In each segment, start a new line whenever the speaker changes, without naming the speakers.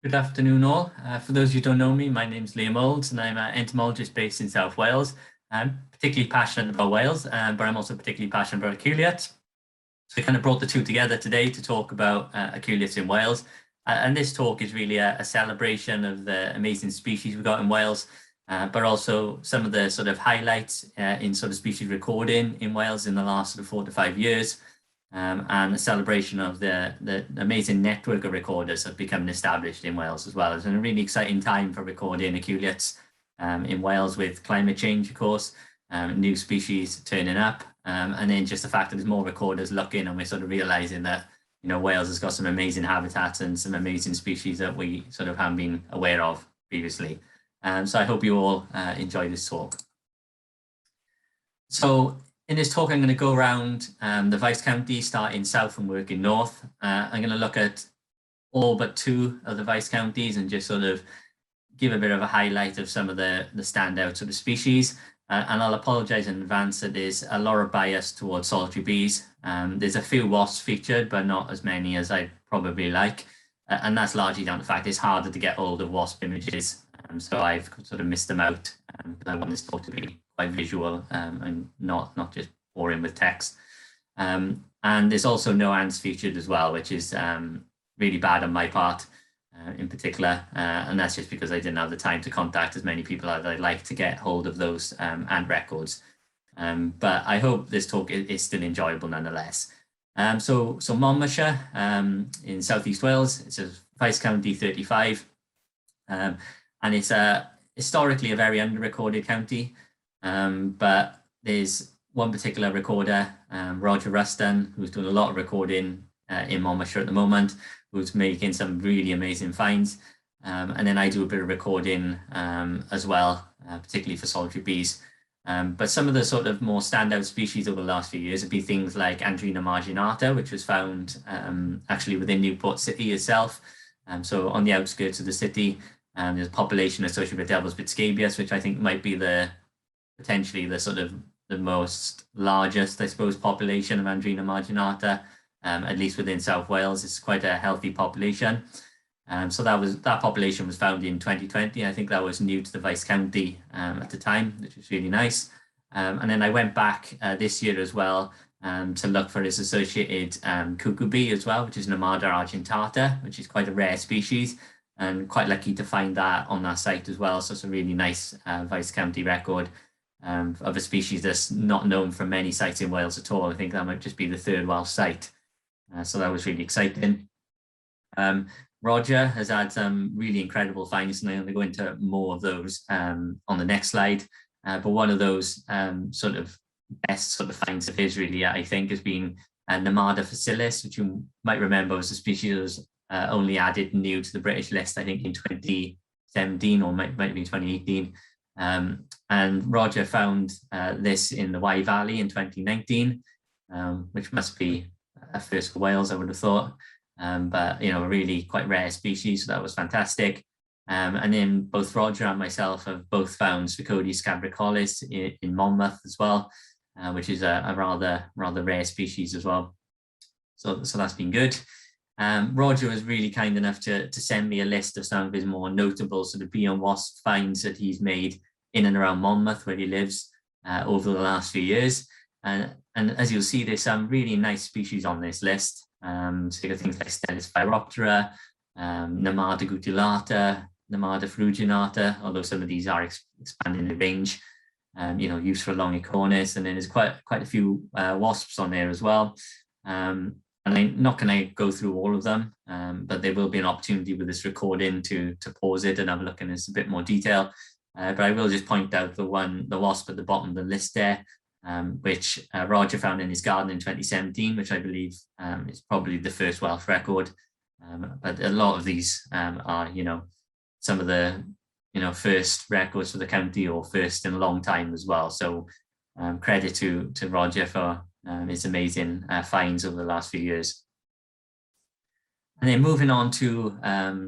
Good afternoon all. For those who don't know me, my name's Liam Olds and I'm an entomologist based in South Wales. I'm particularly passionate about whales, but I'm also particularly passionate about Aculeates. So I kind of brought the two together today to talk about Aculeates in Wales. And this talk is really a celebration of the amazing species we've got in Wales, but also some of the sort of highlights in sort of species recording in Wales in the last sort of 4 to 5 years. And a celebration of the amazing network of recorders that have become established in Wales as well. It's a really exciting time for recording Aculeates in Wales with climate change, of course, new species turning up, and then just the fact that there's more recorders looking and we're sort of realizing that, you know, Wales has got some amazing habitats and some amazing species that we sort of haven't been aware of previously. So I hope you all enjoy this talk. So in this talk, I'm going to go around the Vice Counties, starting south and working north. I'm going to look at all but 2 of the Vice Counties and just sort of give a bit of a highlight of some of the standout sort of species. And I'll apologize in advance that there's a lot of bias towards solitary bees. There's a few wasps featured, but not as many as I'd probably like. And that's largely down to the fact it's harder to get hold of wasp images. So I've sort of missed them out because I want this talk to be quite visual and not just boring with text. And there's also no ants featured as well, which is really bad on my part in particular. And that's just because I didn't have the time to contact as many people as I'd like to get hold of those ant records. But I hope this talk is still enjoyable nonetheless. So Monmouthshire in Southeast Wales, it's a Vice County 35. And it's historically a very under-recorded county. But there's one particular recorder, Roger Ruston, who's doing a lot of recording in Monmouthshire at the moment, who's making some really amazing finds. And then I do a bit of recording as well, particularly for solitary bees. But some of the sort of more standout species over the last few years would be things like Andreina marginata, which was found actually within Newport City itself. So on the outskirts of the city, there's a population associated with Devil's bit scabious, which I think might be potentially the sort of the most largest, I suppose, population of Andreina marginata, at least within South Wales. It's quite a healthy population. So that population was found in 2020. I think that was new to the Vice County at the time, which was really nice. And then I went back this year as well to look for its associated cuckoo bee as well, which is Nemada argentata, which is quite a rare species, and quite lucky to find that on that site as well. So it's a really nice Vice County record of a species that's not known from many sites in Wales at all. I think that might just be the 3rd Welsh site. So that was really exciting. Roger has had some really incredible finds, and I'm going to go into more of those on the next slide. But one of those sort of best sort of finds of his really, I think, has been Nemada Facilis, which you might remember was a species that was only added new to the British list, I think in 2017 or might have been 2018. And Roger found this in the Wye Valley in 2019, which must be a first for Wales, I would have thought. But, you know, a really quite rare species, so that was fantastic. And then both Roger and myself have both found Sphacodes scabricolis in Monmouth as well, which is a rather rare species as well. So that's been good. Roger was really kind enough to send me a list of some of his more notable sort of bee and wasp finds that he's made in and around Monmouth, where he lives, over the last few years. And as you'll see, there's some really nice species on this list. So you got things like Stelis phyroptera, Nemada gutulata, Nemada ferruginata, although some of these are expanding the range, you know, used for longicornis, and then there's quite a few wasps on there as well. And I'm not going to go through all of them, but there will be an opportunity with this recording to pause it and have a look in this a bit more detail. But I will just point out the wasp at the bottom of the list there, which Roger found in his garden in 2017, which I believe is probably the first Welsh record. But a lot of these are, you know, some of the, you know, first records for the county or first in a long time as well. So credit to Roger for his amazing finds over the last few years. And then moving on to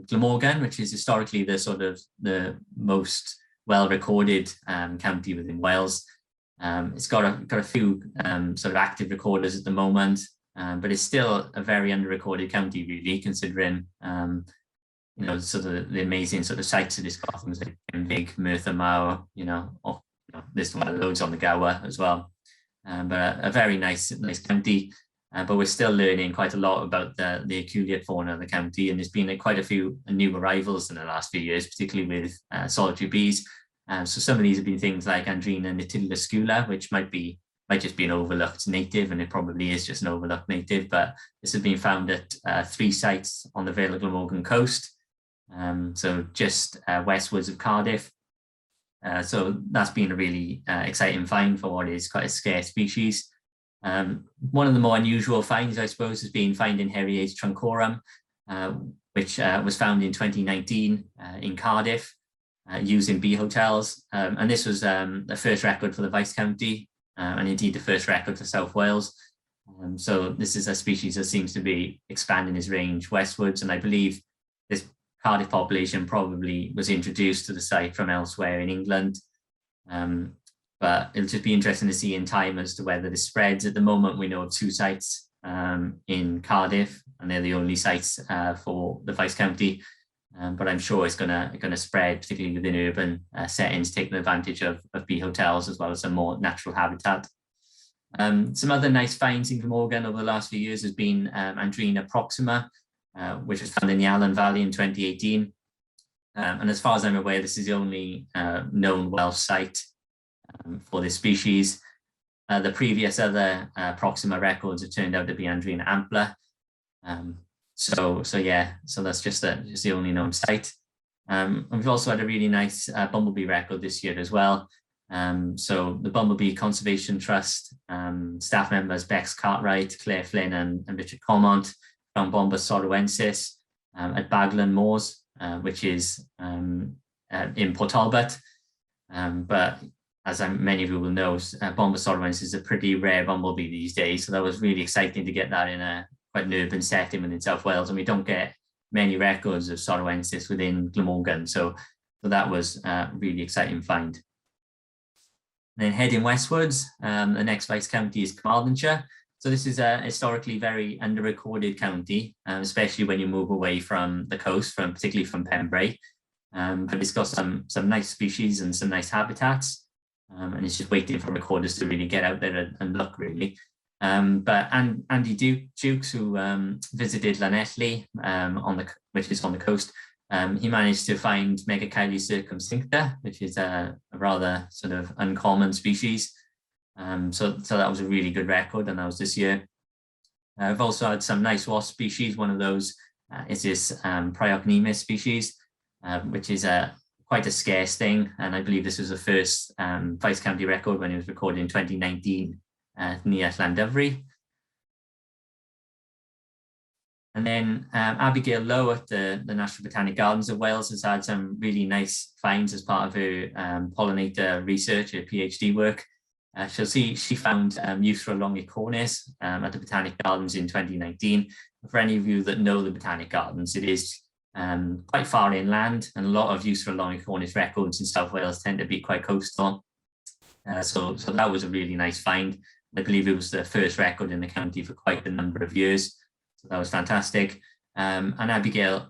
Glamorgan, which is historically the sort of the most well-recorded county within Wales. It's got a few sort of active recorders at the moment, but it's still a very under-recorded county, really, considering sort of the amazing sort of sites that it's got, things like Big, Merthyr Mawr, there's loads on the Gower as well. But a very nice county. But we're still learning quite a lot about the Aculeate fauna of the county, and there's been quite a few new arrivals in the last few years, particularly with solitary bees. So some of these have been things like Andreina Proxima, which might just be an overlooked native, and it probably is just an overlooked native, but this has been found at 3 sites on the Vale of Glamorgan coast, so just westwards of Cardiff. So that's been a really exciting find for what is quite a scarce species. One of the more unusual finds, I suppose, has been finding Heriage truncorum, which was found in 2019 in Cardiff using bee hotels. And this was the first record for the Vice County, and indeed the first record for South Wales. So this is a species that seems to be expanding its range westwards, and I believe this Cardiff population probably was introduced to the site from elsewhere in England. But it'll just be interesting to see in time as to whether this spreads. At the moment, we know of 2 sites in Cardiff, and they're the only sites for the Vice County. But I'm sure it's gonna spread, particularly within urban settings, taking advantage of bee hotels as well as some more natural habitat. Some other nice finds in Glamorgan over the last few years has been Andreina Proxima, which was found in the Allen Valley in 2018. And as far as I'm aware, this is the only known Welsh site for this species. The previous other Proxima records have turned out to be Andreina ampla. So that's just the only known site. And we've also had a really nice Bumblebee record this year as well. So the Bumblebee Conservation Trust staff members Bex Cartwright, Claire Flynn and Richard Comont found Bombus soroensis at Baglan Moors, which is in Port Talbot. But as many of you will know, Bombus soroensis is a pretty rare bumblebee these days. So that was really exciting to get that in a quite an urban setting within South Wales, and we don't get many records of soroensis within Glamorgan. So that was a really exciting find. And then heading westwards, the next Vice County is Komaldensha. So this is a historically very under-recorded county, especially when you move away from the coast, particularly from Pembrey. But it's got some nice species and some nice habitats, and it's just waiting for recorders to really get out there and look, really. But Andy Dukes, who visited Llanelli, which is on the coast, he managed to find Megachile circumcincta, which is a rather sort of uncommon species. So that was a really good record, and that was this year. I've also had some nice wasp species. One of those is this Priocnemus species, which is quite a scarce thing, and I believe this was the first Vice County record when it was recorded in 2019 near Llandovery. And then Abigail Lowe at the National Botanic Gardens of Wales has had some really nice finds as part of her pollinator research, her PhD work. She found Euthra longicornis at the Botanic Gardens in 2019. For any of you that know the Botanic Gardens, it is quite far inland, and a lot of Euthra longicornis records in South Wales tend to be quite coastal. So that was a really nice find. I believe it was the first record in the county for quite a number of years. So that was fantastic. And Abigail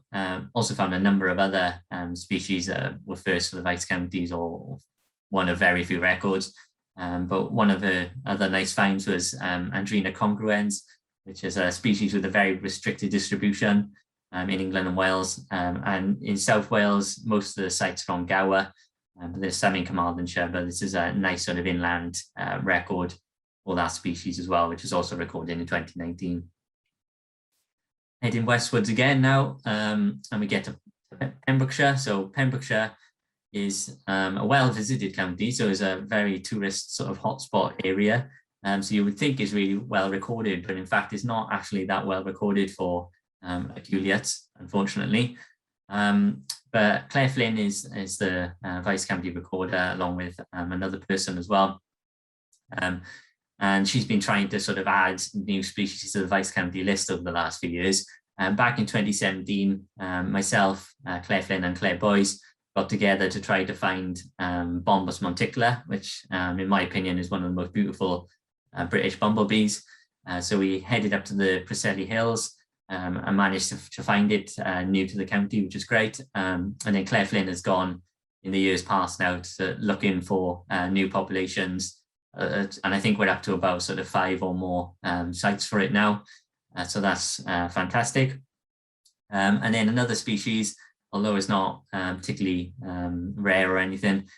also found a number of other species that were first for the Vice Counties, or one of very few records. But one of the other nice finds was Andreina congruens, which is a species with a very restricted distribution in England and Wales. And in South Wales, most of the sites are on Gower. There's some in Komaldensha, but this is a nice sort of inland record for that species as well, which was also recorded in 2019. Heading westwards again now, and we get to Pembrokeshire. So Pembrokeshire is a well-visited county, so it's a very tourist sort of hotspot area. So you would think it's really well recorded, but in fact it's not actually that well recorded for Aculeates, unfortunately. But Claire Flynn is the Vice County recorder, along with another person as well. And she's been trying to sort of add new species to the Vice County list over the last few years. Back in 2017, myself, Claire Flynn and Claire Boyce got together to try to find Bombus monticula, which in my opinion is one of the most beautiful British bumblebees. So we headed up to the Preseli Hills, and managed to find it new to the county, which is great. And then Claire Flynn has gone in the years past now to looking for new populations. And I think we're up to about sort of 5 or more sites for it now. So that's fantastic. And then another species, although it's not particularly rare or anything,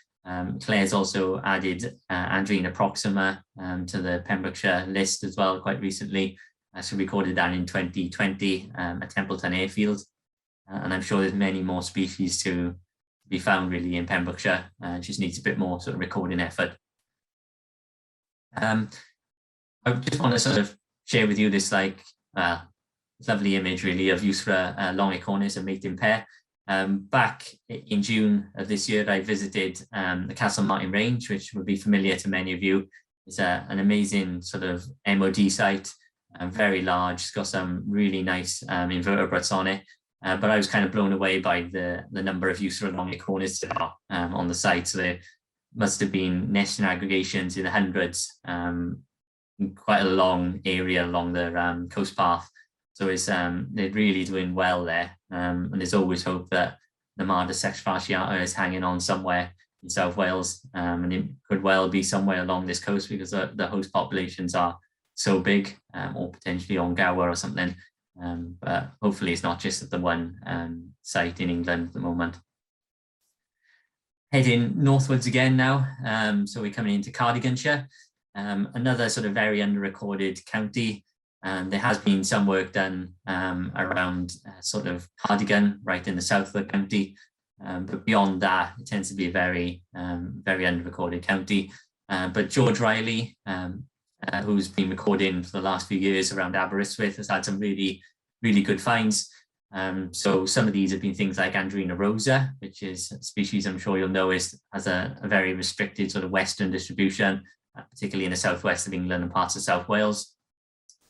Claire's also added Andreina Proxima to the Pembrokeshire list as well quite recently. She recorded that in 2020 at Templeton Airfield. And I'm sure there's many more species to be found really in Pembrokeshire. Just needs a bit more sort of recording effort. I just want to sort of share with you this lovely image really of Eustra longicornis, a mating pair. Back in June of this year, I visited the Castle Martin Range, which will be familiar to many of you. It's an amazing sort of MOD site, very large. It's got some really nice invertebrates on it. But I was kind of blown away by the number of Eustra longicornis that are on the site. So there must have been nesting aggregations in the hundreds, quite a long area along the coast path. So it's they're really doing well there, and there's always hope that the Marder sexfasciata is hanging on somewhere in South Wales, and it could well be somewhere along this coast because the host populations are so big, or potentially on Gower or something. But hopefully it's not just at the one site in England at the moment. Heading northwards again now, so we're coming into Cardiganshire, another sort of very under-recorded county. There has been some work done around sort of Cardigan, right in the south of the county. But beyond that, it tends to be a very, very under-recorded county. But George Riley, who's been recording for the last few years around Aberystwyth, has had some really, really good finds. So some of these have been things like Andreina rosa, which is a species I'm sure you'll know has a very restricted sort of western distribution, particularly in the southwest of England and parts of South Wales.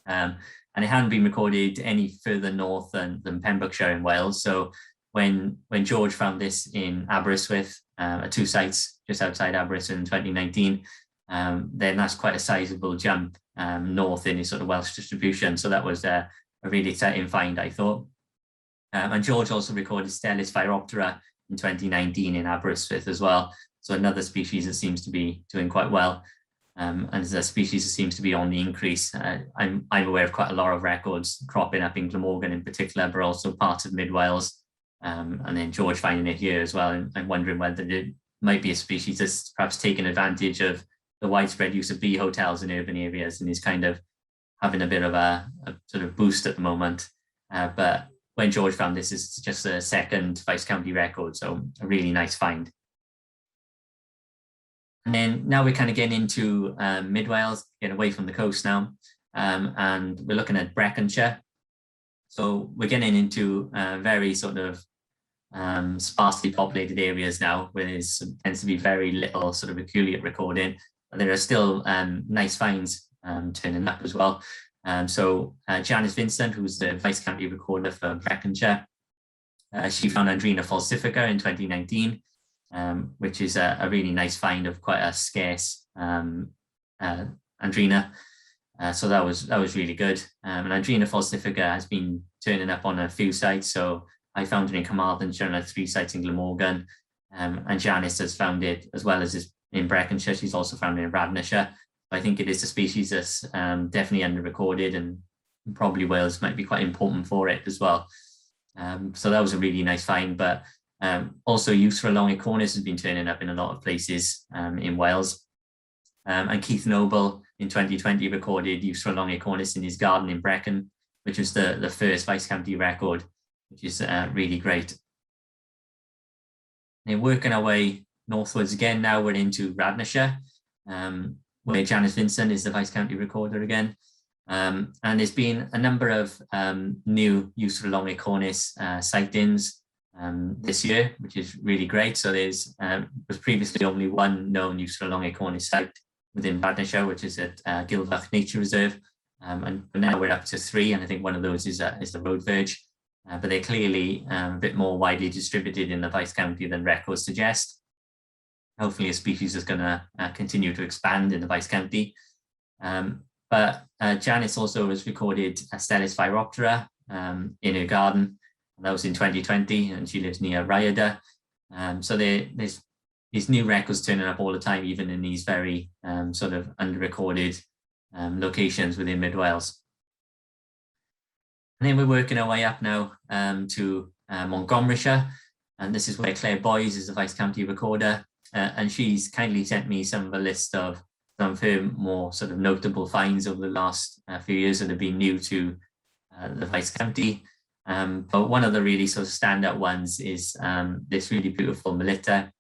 And it hadn't been recorded any further north than Pembrokeshire in Wales. So when George found this in Aberystwyth, at 2 sites just outside Aberystwyth in 2019, then that's quite a sizable jump north in his sort of Welsh distribution. So that was a really exciting find, I thought. And George also recorded Stelis phyroptera in 2019 in Aberystwyth as well. So another species that seems to be doing quite well. And as a species that seems to be on the increase. I'm aware of quite a lot of records cropping up in Glamorgan in particular, but also parts of Mid Wales. And then George finding it here as well. And I'm wondering whether it might be a species that's perhaps taken advantage of the widespread use of bee hotels in urban areas and is kind of having a bit of a sort of boost at the moment. But when George found this, it's just a second Vice County record, so a really nice find. And then now we're kind of getting into Mid Wales, getting away from the coast now, and we're looking at Breconshire. So we're getting into very sort of sparsely populated areas now, where there tends to be very little sort of aculeate recording. But there are still nice finds turning up as well. So Janice Vincent, who's the Vice County recorder for Breconshire, she found Andreina falsifica in 2019. Which is a really nice find of quite a scarce Andreina. So that was really good. And Andreina falsifica has been turning up on a few sites. So I found it in Komaldensha and 3 sites in Glamorgan. And Janice has found it as well as in Breconshire. She's also found it in Radnorshire. I think it is a species that's definitely under-recorded, and probably Wales might be quite important for it as well. So that was a really nice find. But also Eustra longicornis has been turning up in a lot of places in Wales. And Keith Noble in 2020 recorded Eustra longicornis in his garden in Brecon, which was the first Vice County record, which is really great. And working our way northwards again, now we're into Radnorshire, where Janice Vincent is the Vice County recorder again. And there's been a number of new Eustra longicornis sightings this year, which is really great. So there's was previously only one known Eustra longicornis site within Radnorshire, which is at Gilfach Nature Reserve, and now we're up to 3, and I think one of those is the road verge. But they're clearly a bit more widely distributed in the Vice County than records suggest. Hopefully a species is going to continue to expand in the Vice County. But Janice also has recorded Stelis phyroptera in her garden. That was in 2020, and she lives near Rhyadr. So there's these new records turning up all the time, even in these very sort of under-recorded locations within Mid Wales. And then we're working our way up now to Montgomeryshire, and this is where Claire Boys is the Vice County Recorder, and she's kindly sent me some of a list of some of her more sort of notable finds over the last few years that have been new to the Vice County. But one of the really sort of standout ones is this really beautiful Melina,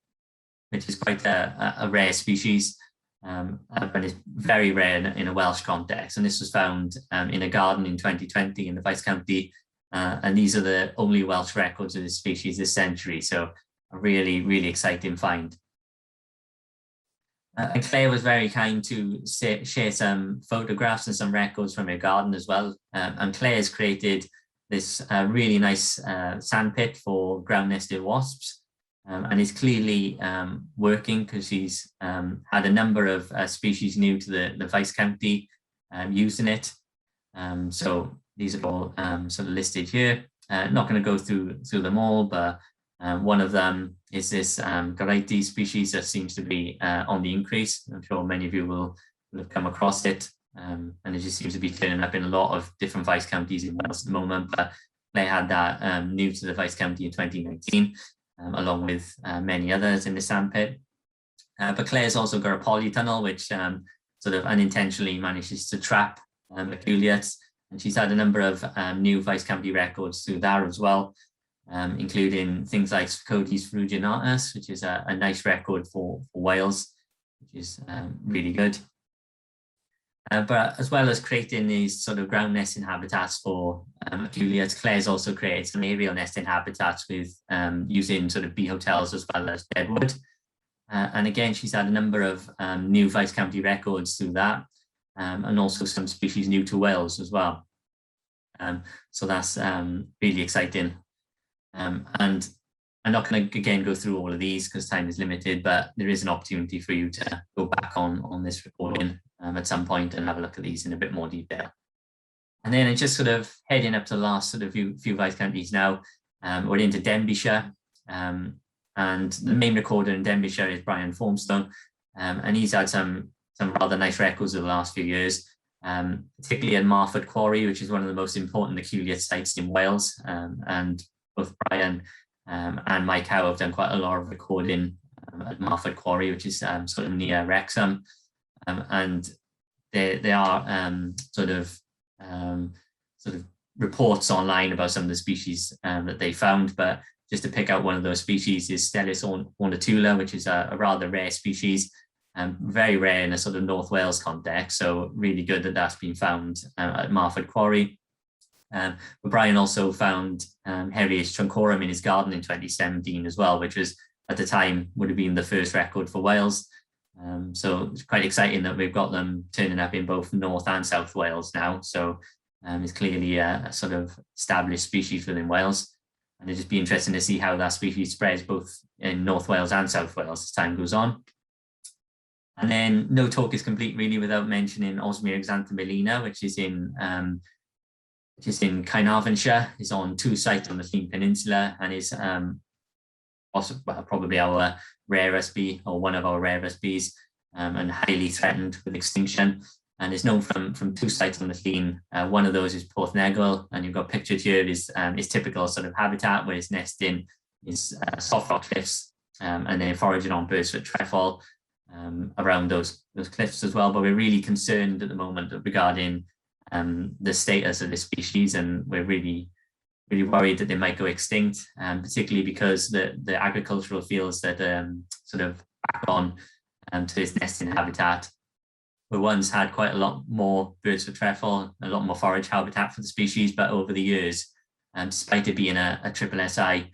which is quite a rare species, but it's very rare in a Welsh context. And this was found in a garden in 2020 in the Vice County. And these are the only Welsh records of this species this century. So a really, really exciting find. And Claire was very kind to share some photographs and some records from her garden as well. And Claire's created this really nice sandpit for ground-nested wasps. And it's clearly working because she's had a number of species new to the Vice County using it. So these are all sort of listed here. Not going to go through them all, but one of them is this Aculeates species that seems to be on the increase. I'm sure many of you will have come across it. And it just seems to be turning up in a lot of different Vice Counties in Wales at the moment. But they had that new to the Vice County in 2019. Along with many others in the sandpit. But Claire's also got a polytunnel, which sort of unintentionally manages to trap Aculeates. And she's had a number of new Vice County records through there as well, including things like Sphacodes ferruginatus, which is a nice record for Wales, which is really good. But as well as creating these sort of ground nesting habitats for Aculeates, Claire's also created some aerial nesting habitats with using sort of bee hotels as well as deadwood. And again, she's had a number of new Vice County records through that, and also some species new to Wales as well. So that's really exciting. And I'm not going to again go through all of these because time is limited, but there is an opportunity for you to go back on this recording at some point and have a look at these in a bit more detail. And then it's just sort of heading up to the last sort of few Vice Counties now. We're into Denbighshire, and the main recorder in Denbighshire is Brian Formstone, and he's had some rather nice records over the last few years, particularly at Marford Quarry, which is one of the most important Aculeate sites in Wales. And both Brian and Mike Howe have done quite a lot of recording at Marford Quarry, which is sort of near Wrexham. And there are sort of reports online about some of the species that they found, but just to pick out one of those species is Stelis ornatula, which is a rather rare species, very rare in a sort of North Wales context. So really good that that's been found at Marford Quarry. But Brian also found Heriage truncorum in his garden in 2017 as well, which was at the time would have been the first record for Wales. So it's quite exciting that we've got them turning up in both North and South Wales now. So it's clearly a sort of established species within Wales. And it'll just be interesting to see how that species spreads both in North Wales and South Wales as time goes on. And then no talk is complete really without mentioning Osmo xantha Melina, which is in Cardiganshire. It's on 2 sites on the Llŷn Peninsula and is probably our rarest bee, or one of our rarest bees, and highly threatened with extinction. And it's known from 2 sites on the Llŷn. One of those is Porthngol, and you've got pictured here is typical sort of habitat where it's nesting is soft rock cliffs, and then foraging on birds for trefoil around those cliffs as well. But we're really concerned at the moment regarding the status of this species, and we're really worried that they might go extinct, particularly because the agricultural fields that sort of back on to this nesting habitat were once had quite a lot more birds for trefoil, a lot more forage habitat for the species, but over the years, despite it being a triple SI,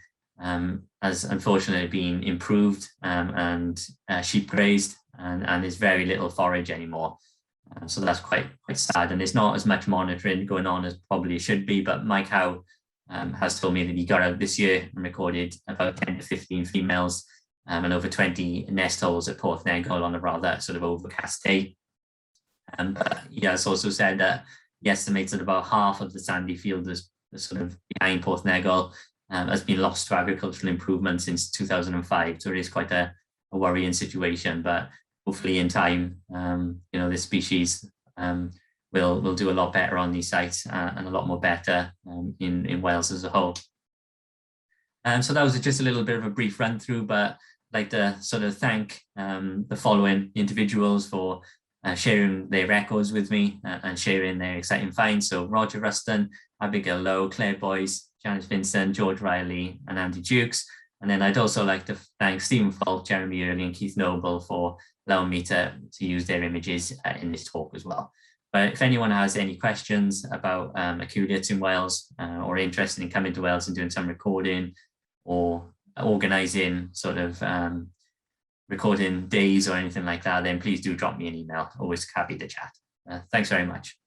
has unfortunately been improved and sheep grazed, and there's very little forage anymore. So that's quite sad, and there's not as much monitoring going on as probably should be. But Mike Howe has told me that he got out this year and recorded about 10 to 15 females and over 20 nest holes at Porthngol on a rather sort of overcast day. But he has also said that he estimates that about half of the sandy field sort of behind Porthmegal has been lost to agricultural improvement since 2005. So it is quite a worrying situation, but hopefully in time, this species will do a lot better on these sites and a lot more better in Wales as a whole. So that was just a little bit of a brief run through, but I'd like to sort of thank the following individuals for sharing their records with me and sharing their exciting finds. So Roger Ruston, Abigail Lowe, Claire Boyce, Janice Vincent, George Riley, and Andy Dukes. And then I'd also like to thank Stephen Falk, Jeremy Early, and Keith Noble for allowing me to use their images in this talk as well. But if anyone has any questions about Aculeates in Wales or interested in coming to Wales and doing some recording or organising sort of recording days or anything like that, then please do drop me an email. Always happy to chat. Thanks very much.